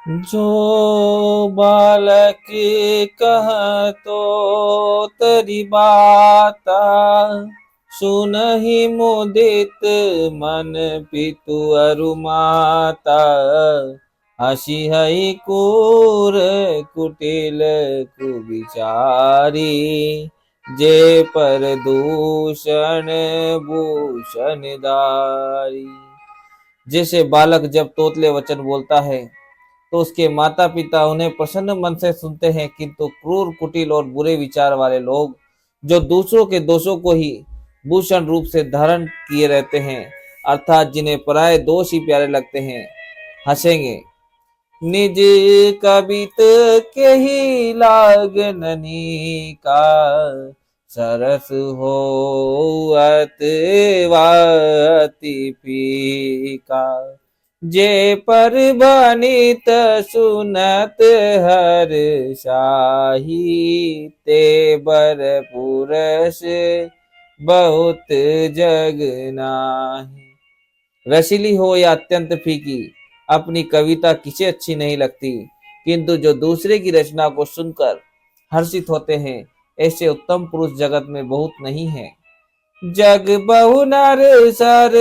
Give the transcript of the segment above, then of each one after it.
जो बालक कह तो तेरी बाता, सुनहि मुदित मन पितु अरु माता। हसी हई कूर कुटिल कुविचारी, जे पर दूषण भूषण दारी। जैसे बालक जब तोतले वचन बोलता है तो उसके माता पिता उन्हें प्रसन्न मन से सुनते हैं, किंतु क्रूर कुटिल और बुरे विचार वाले लोग जो दूसरों के दोषों को ही भूषण रूप से धारण किए रहते हैं, अर्थात जिन्हें पराये दोष ही प्यारे लगते हैं, हंसेंगे। निज कबित के ही लागननी का, सरस हो अति फीका। जे पर बनित सुनत हर शाही, ते बर पुरस बहुत जग नाही। रसीली हो या अत्यंत फीकी, अपनी कविता किसे अच्छी नहीं लगती, किंतु जो दूसरे की रचना को सुनकर हर्षित होते हैं, ऐसे उत्तम पुरुष जगत में बहुत नहीं है। जग बहु नर सर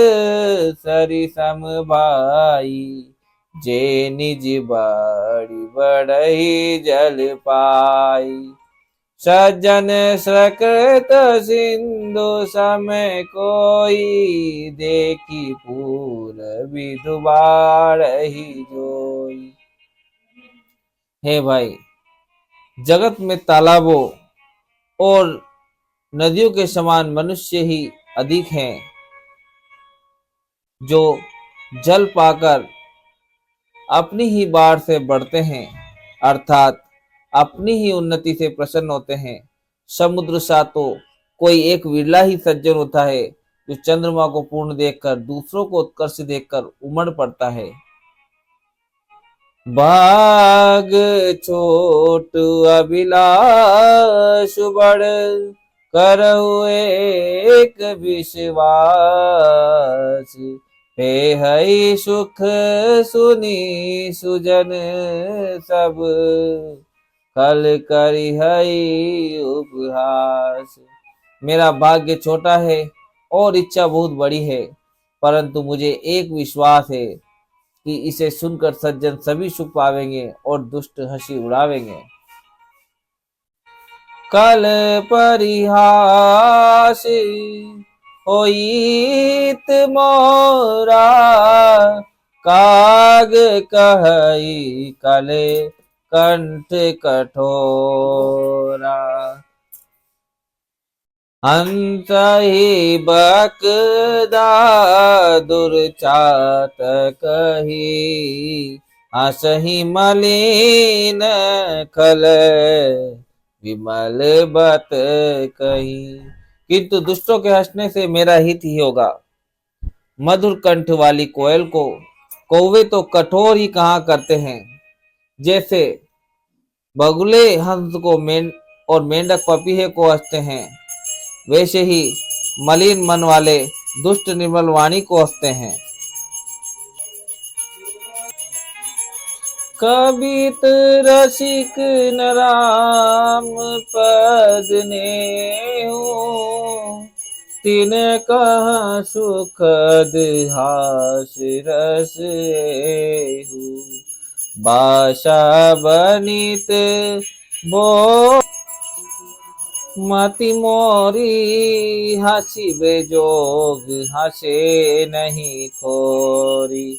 सरि सम भाई, जे निज बाड़ी बढ़ई जल पाई। सज्जन सकृत सिंधु समय कोई, देखी पूर विधु बाढ़हि जोई। हे भाई, जगत में तालाबों और नदियों के समान मनुष्य ही अधिक हैं, जो जल पाकर अपनी ही बाढ़ से बढ़ते हैं, अर्थात अपनी ही उन्नति से प्रसन्न होते हैं। समुद्र सा तो कोई एक विरला ही सज्जन होता है, जो चंद्रमा को पूर्ण देखकर दूसरों को उत्कर्ष देखकर उमड़ पड़ता है। भाग छोट अभिलाष बड़, करहु एक विश्वास। हे हई सुख सुनी सुजन सब, कल करी हई उपहास। मेरा भाग्य छोटा है और इच्छा बहुत बड़ी है, परंतु मुझे एक विश्वास है कि इसे सुनकर सज्जन सभी सुख पावेंगे और दुष्ट हंसी उड़ावेंगे। कल परिहास होइत मोरा, काग कहई कले कंठ कठोरा। हंस ही बकदा दुर्चातक ही, हंसहि मलिन खल विमल बत कही। किंतु दुष्टों के हंसने से मेरा हित ही होगा। मधुर कंठ वाली कोयल को कौवे तो कठोर ही कहा करते हैं, जैसे बगुले हंस को और मेंढक पपीहे को हंसते हैं, वैसे ही मलिन मन वाले दुष्ट निर्मल वाणी को हंसते हैं। कबित रसिक न राम पद नेहु, तिन कहा सुखद हास रस एहु। भाषा बनित बो मति मोरी, हंसी बेजोग हंसे नहीं खोरी।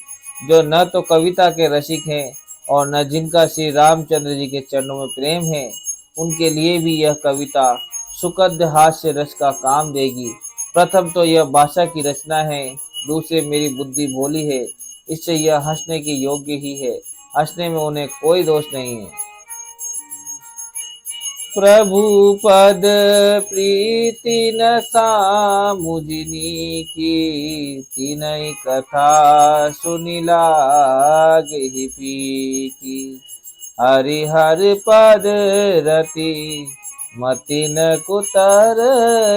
जो न तो कविता के रसिक हैं और न जिनका श्री रामचंद्र जी के चरणों में प्रेम है, उनके लिए भी यह कविता सुखद हास्य रस का काम देगी। प्रथम तो यह भाषा की रचना है, दूसरे मेरी बुद्धि भोली है, इससे यह हंसने के योग्य ही है। हंसने में उन्हें कोई दोष नहीं है। प्रभु पद प्रीति न सामुजनी की, तिनहि कथा सुनि लागे फीकी। हरिहर पद रति मति न कुतर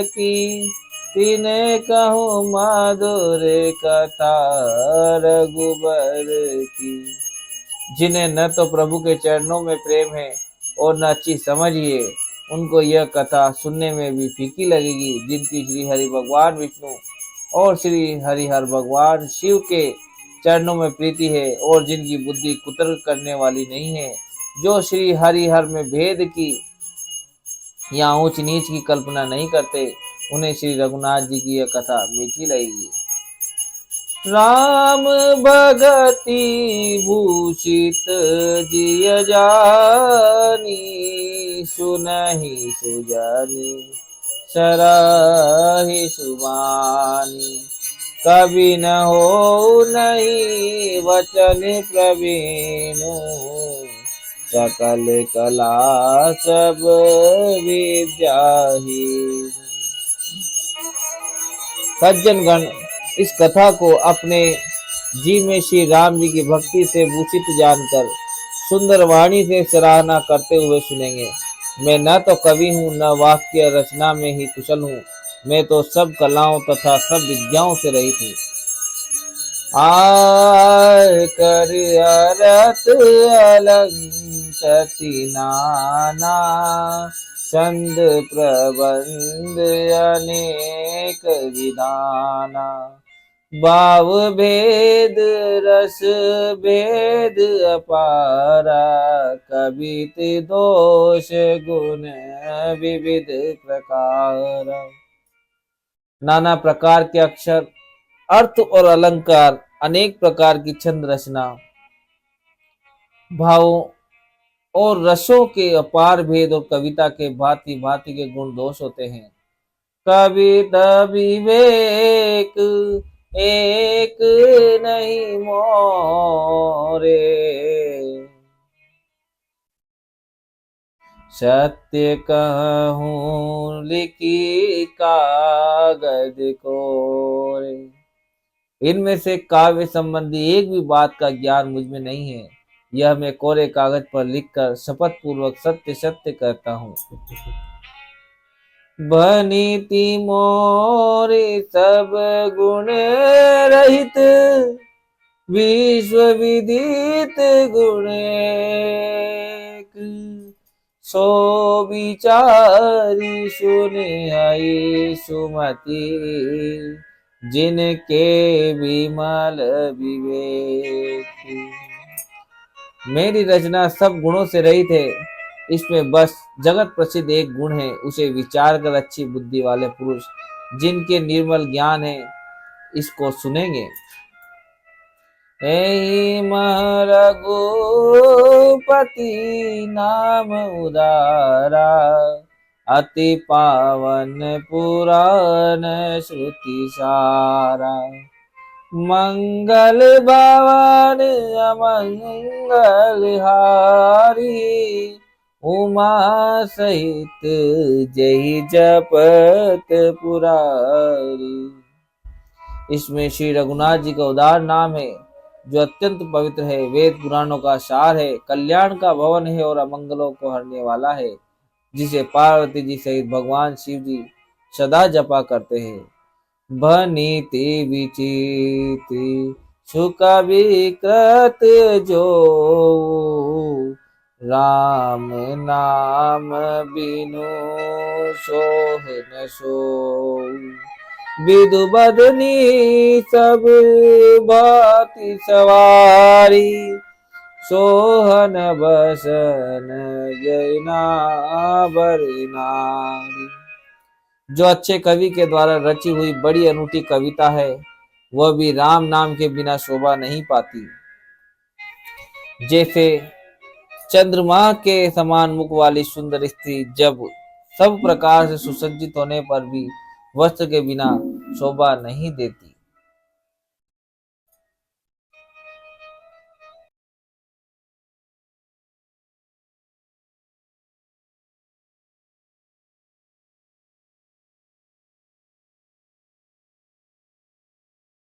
की, तिने कहूँ मधुर कथा रघुबर की। जिन्हें न तो प्रभु के चरणों में प्रेम है और न अच्छी समझ ही है, उनको यह कथा सुनने में भी फीकी लगेगी। जिनकी श्री हरि भगवान विष्णु और श्री हरिहर भगवान शिव के चरणों में प्रीति है और जिनकी बुद्धि कुतर्क करने वाली नहीं है, जो श्री हरिहर में भेद की या ऊंच नीच की कल्पना नहीं करते, उन्हें श्री रघुनाथ जी की यह कथा मीठी लगेगी। राम भगति भूषित जिय जानी, सुनहि सुजनि सरहि सुमानी। कभी न हो नहीं वचन प्रवीण, सकल कला सब विद्याहीन। सज्जन गण इस कथा को अपने जी में श्री राम जी की भक्ति से भूषित जानकर सुंदर वाणी से सराहना करते हुए सुनेंगे। मैं न तो कवि हूँ, न वाक्य रचना में ही कुशल हूँ, मैं तो सब कलाओं तथा सब विद्याओं से रहित हूँ। आय कर अरत अलंकृति नाना, छंद प्रबंध अनेक विधाना। भाव भेद रस भेद अपारा, कवित दोष गुण विविध प्रकार। नाना प्रकार के अक्षर, अर्थ और अलंकार, अनेक प्रकार की छंद रचना, भावों और रसों के अपार भेद और कविता के भांति भांति के गुण दोष होते हैं। कविता विवेक एक नहीं मोरे, सत्य कहूँ लिखी कागज कोरे। इनमें से काव्य संबंधी एक भी बात का ज्ञान मुझ में नहीं है, यह मैं कोरे कागज पर लिखकर शपथ पूर्वक सत्य सत्य कहता हूँ। बनीति मोरे सब गुण रहित, विश्व विदित गुण एक। सो विचारी सुने आई सुमति, जिनके विमल विवेक। मेरी रचना सब गुणों से रहित है, इसमें बस जगत प्रसिद्ध एक गुण है, उसे विचार कर अच्छी बुद्धि वाले पुरुष जिनके निर्मल ज्ञान है इसको सुनेंगे। हे रघुपति नाम उदारा, अति पावन पुराण श्रुति सारा। मंगल भवन अमंगल हारी, उमा सहित जय जपत पुरारी। इसमें श्री रघुनाथ जी का उदार नाम है जो अत्यंत पवित्र है, वेद पुराणों का सार है, कल्याण का भवन है और अमंगलों को हरने वाला है, जिसे पार्वती जी सहित भगवान शिव जी सदा जपा करते हैं। भनीति विचिति सुख विकृत जो, राम नाम बिनु सोह न सोऊ। विदु बदनी सब भांति सवारी, सोहन बसन जैना बरी नारी। जो अच्छे कवि के द्वारा रची हुई बड़ी अनूठी कविता है, वह भी राम नाम के बिना शोभा नहीं पाती। जैसे चंद्रमा के समान मुख वाली सुंदर स्त्री जब सब प्रकार से सुसज्जित होने पर भी वस्त्र के बिना शोभा नहीं देती।